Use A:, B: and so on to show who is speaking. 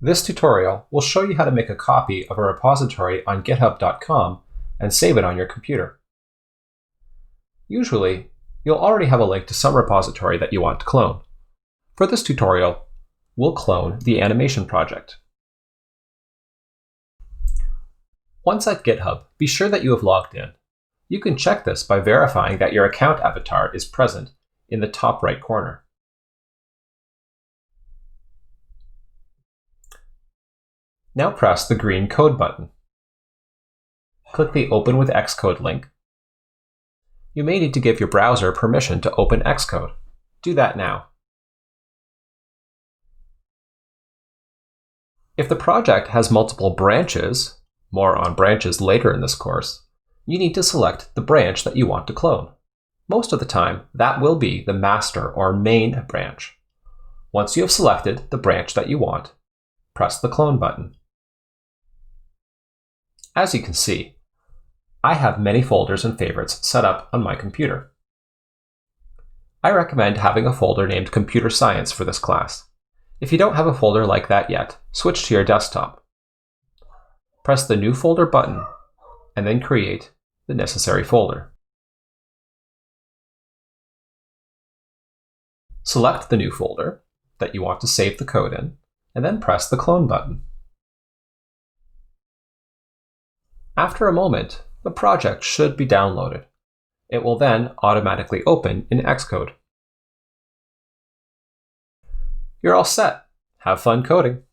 A: This tutorial will show you how to make a copy of a repository on github.com and save it on your computer. Usually, you'll already have a link to some repository that you want to clone. For this tutorial, we'll clone the animation project. Once at GitHub, be sure that you have logged in. You can check this by verifying that your account avatar is present in the top right corner. Now press the green Code button. Click the Open with Xcode link. You may need to give your browser permission to open Xcode. Do that now. If the project has multiple branches, more on branches later in this course, you need to select the branch that you want to clone. Most of the time, that will be the master or main branch. Once you have selected the branch that you want, press the Clone button. As you can see, I have many folders and favorites set up on my computer. I recommend having a folder named Computer Science for this class. If you don't have a folder like that yet, switch to your desktop. Press the New Folder button and then create the necessary folder. Select the new folder that you want to save the code in, and then press the Clone button. After a moment, the project should be downloaded. It will then automatically open in Xcode. You're all set. Have fun coding.